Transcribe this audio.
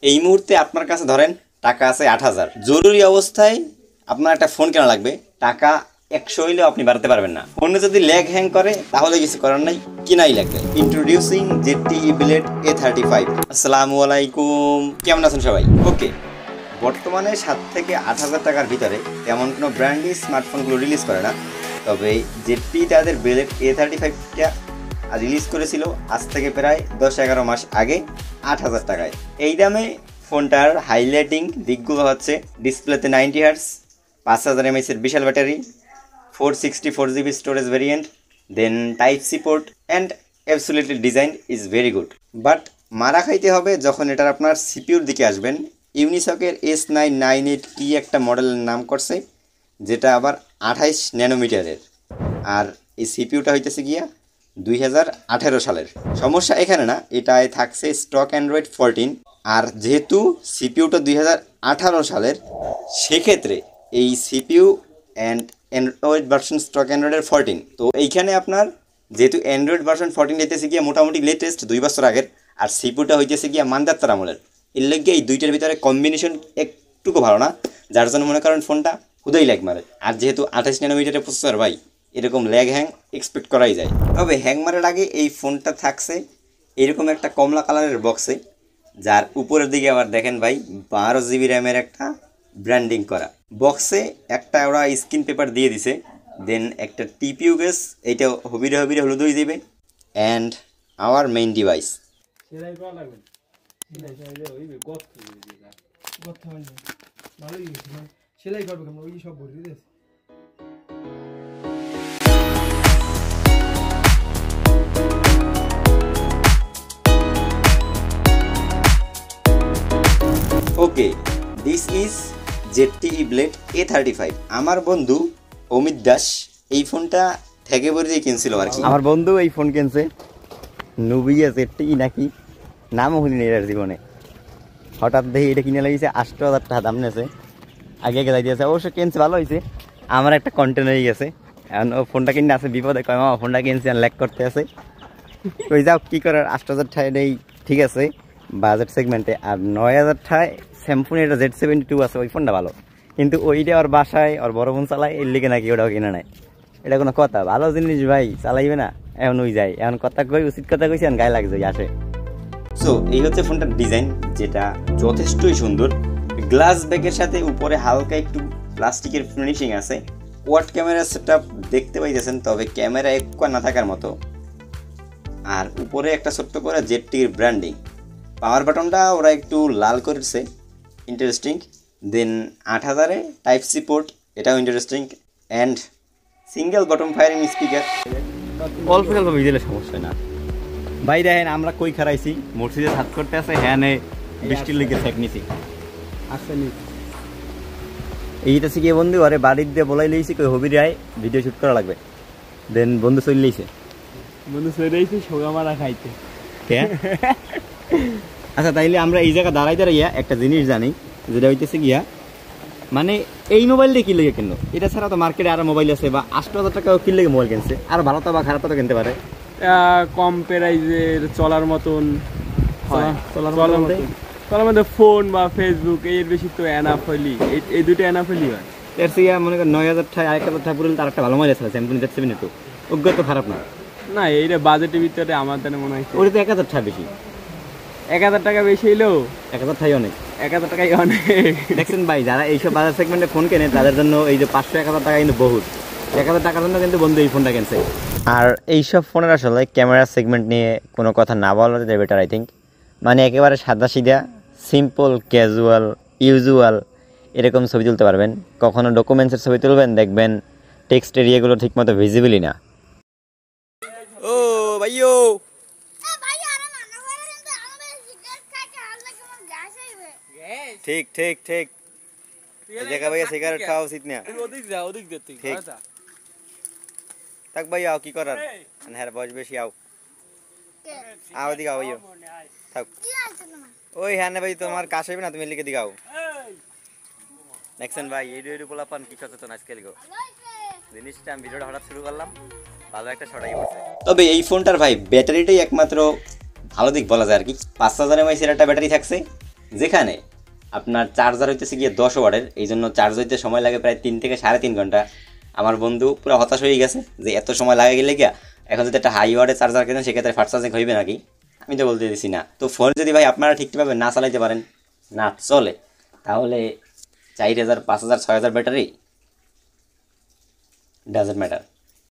এই মুহূর্তে আপনার কাছে ধরেন টাকা আছে ৮,০০০, জরুরি অবস্থায় আপনার একটা ফোন কেনা লাগবে, টাকা ১০০ হইলেও আপনি বাড়াতে পারবেন না। ফোনে যদি ল্যাগ হ্যাং করে তাহলে কিছু করার নাই, কিনাই লাগবে। Introducing ZTE Blade A35। আসসালামু আলাইকুম, কেমন আছেন সবাই? ওকে, বর্তমানে ৭ থেকে ৮,০০০ টাকার ভিতরে তেমন কোনো ব্র্যান্ডই স্মার্টফোনগুলো রিলিজ করে না। তবে ZTE তাদের Blade A35টা রিলিজ করেছিল আজ থেকে প্রায় ১০-১১ মাস আগে ৮,০০০ টাকায়। এই দামে ফোনটার হাইলাইটিং দিকগুলো হচ্ছে ডিসপ্লেতে 90 হার্টস, ৫,০০০ mAh এর বিশাল battery, 464 GB storage variant, then type C port and absolutely design is very good. But মারা খাইতে হবে যখন এটার আপনার সিপিউর দিকে আসবেন। ইউনিসকের S998 কি একটা মডেলের নাম করছে, যেটা আবার 28 ন্যানোমিটারের, আর এই সিপিউটা হইতেছে গিয়া 2018 সালের। সমস্যা এখানে না, এটায় থাকছে স্টক অ্যান্ড্রয়েড 14, আর যেহেতু সিপিউটা 2018 সালের, সেক্ষেত্রে এই CPU and Android version stock অ্যান্ড্রয়েডের 14। তো এইখানে আপনার যেহেতু অ্যান্ড্রয়েড ভার্সন 14 হইতেছে গিয়া মোটামুটি লেটেস্ট 2 বছর আগের, আর সিপিউটা হইতেছে গিয়া মানদাত্তার আমলের, এর লেগে এই দুইটার ভিতরে কম্বিনেশন একটুকু ভালো না, যার জন্য মনে করেন ফোনটা হুদাই ল্যাগ মারে। আর যেহেতু 28 ন্যানোমিটারের প্রসেসর ভাই, এরকম ল্যাগ হ্যাং এক্সপেক্ট করাই যায়। তবে হ্যাং মারার আগে এই ফোনটা থাকছে এরকম একটা কমলা কালারের বক্সে, যার উপরের দিকে আবার দেখেন ভাই 12 GB র্যামের একটা ব্র্যান্ডিং করা। বক্সে একটা ওরা স্ক্রিন পেপার দিয়ে দিছে, দেন একটা টিপিইউ কেস, এইটা হবিরে হবিরে হলুদ হয়ে যাবে, and our main device. Okay, this is ZTE Blade A35। আমার বন্ধু অমিত দাস এই ফোনটা থেকে বলে কিনছিল আর কি। আমার বন্ধু এই ফোন কিনছে, নুবিয়া ZTE নাকি, নামও শুনি এর জীবনে। হঠাৎ দেখি এটা কিনে লাগিয়েছে ৮,০০০ টাকা দাম নিয়েছে, আগে আগে যাই দিয়েছে। অবশ্য কিনছে ভালো হয়েছে, আমার একটা কন্টেন্ট হয়ে গেছে। এখন ও ফোনটা কিনে আছে বিপদে, কয় মামা ফোনটা কিনছে আর ল্যাক করতে আছে। ওই যাও কী করার, ৮,০০০ টাকা নেই ঠিক আছে বাজেট সেগমেন্টে, আর ৯,০০০ টাকায় স্যামসুংয়ের একটা Z72 আছে, ওই ফোনটা ভালো, কিন্তু ওইটা ওর বাসায় ওর বড় বোন চালায়, এর লিগে নাকি ওটাও কিনে নেয়। এটা কোনো কথা? ভালো জিনিস ভাই চালাইবে না, এখন ওই যায়। এখন কথা কই, উচিত কথা কইছি, এখন গায়ে লাগছে আসে। সো এই হচ্ছে ফোনটার ডিজাইন, যেটা যথেষ্টই সুন্দর। গ্লাস ব্যাগের সাথে উপরে হালকা একটু প্লাস্টিকের ফিনিশিং আছে। কোয়াড ক্যামেরা সেটআপ দেখতে পাইতেছেন, তবে ক্যামেরা একটু না থাকার মতো। আর উপরে একটা ছোট্ট করে ZTEর ব্র্যান্ডিং। পাওয়ার বাটনটা ওরা একটু লাল করেছে, ইন্টারেস্টিং। দেন ৮,০০০-এ টাইপ সি পোর্ট, এটাও interesting. And single bottom firing speaker. অল্প অল্প ভিজলে সমস্যা না ভাই। দেখেন আমরা কই খারাইছি, মসজিদে হাত করতে আছে, হ্যাঁ নে বৃষ্টির লেগে সেক নিছি আসেনি। এইটা শিখে বন্ধু আরে বাড়ির দিয়ে বলাই লইছি, কই হবি রায় ভিডিও শুট করা লাগবে। দেন বন্ধু চলে লইছে, বন্ধু চলে লইছে সোগা মারা খাইতে। আচ্ছা, তাইলে আমরা এই জায়গা দাঁড়াই দাঁড়াইয়া একটা জিনিস জানি, যেটা হইতেছে গিয়া মানে এই মোবাইলটা কি লেগে কিনলো, এটা ছাড়া তো মার্কেটে আরো মোবাইল আছে, বা ৮,০০০ টাকাও কি লেগে মোবাইল কিনছে, আর ভালো তো বা খারাপ তো কিনতে পারে, কম প্রাইজের চলার মতন, চলার মধ্যে ফোন বা ফেসবুক এর বেশি তো এনাফ হইলি, এই দুটো এনাফ হইলি হয়। এর থেকে মনে করেন ৯,০০০ টাকা ১,০০০ টাকা পুরো তার একটা ভালো মোবাইল আছে স্যামসাং Z72, ওগুলো তো খারাপ না। না এইটা বাজেটের ভিতরে আমার তাহলে মনে হয় ওটা তো ১,০০০ টাকা বেশি। ১,০০০ টাকা বেশি হইলেও ১,০০০ টাকাই অনেক, ১,০০০ টাকাই অনেক। দেখছেন ভাই, যারা এইসব বাজার সেগমেন্টে ফোন কেনে তাদের জন্য এই যে ৫০০-১,০০০ টাকা কিন্তু বহুত। ১,০০০ টাকার জন্য কিন্তু বন্ধু এই ফোনটা কিনছে। আর এইসব ফোনের আসলে ক্যামেরা সেগমেন্ট নিয়ে কোনো কথা না বলাটাই বেটার আই থিঙ্ক। মানে একেবারে সাদা সিধা, সিম্পল, ক্যাজুয়াল, ইউজুয়াল এরকম ছবি তুলতে পারবেন। কখনো ডকুমেন্টসের ছবি তুলবেন, দেখবেন টেক্সট এরিয়াগুলো ঠিকমতো ভিজিবলই না। ও ভাইও ঠিক ঠিক ঠিক, দেখা ভাইয়া সিগারেট খাওয়া উচিত না। ঠিক থাক ভাই, আও কি করার, হ্যাঁ বয়স বেশি, আও আও দিকে, আও ভাইও থাক। ওই হ্যাঁ ভাই তোমার কাশ হবে না, তুমি লিখে দিকে আও। দেখছেন ভাই এই পোলাপান কি সচেতন আজকাল গো, জিনিসটা আমি ভিডিওটা হঠাৎ শুরু করলাম, ভালো একটা ছড়াই পড়ছে। তবে এই ফোনটার ভাই ব্যাটারিটাই একমাত্র ভালো দিক বলা যায় আর কি। ৫,০০০ mAh এর একটা ব্যাটারি থাকছে, যেখানে আপনার চার্জার হইতেছে গিয়ে 10 ওয়াটের, এই জন্য চার্জ হইতে সময় লাগে প্রায় 3 থেকে 3.5 ঘন্টা। আমার বন্ধু পুরো হতাশ হয়ে গেছে যে এত সময় লাগে গেলে গিয়া এখন যদি একটা হাই ওয়াটের চার্জার কেনেন সেক্ষেত্রে ফাস্ট চার্জিং হইবে নাকি। আমি তো বলতে দিছি না। তো ফোন যদি ভাই আপনারা ঠিকঠাকভাবে না চালাইতে পারেন, না চলে, তাহলে 4000, 5000, 6000 ব্যাটারি ডাজন্ট ম্যাটার।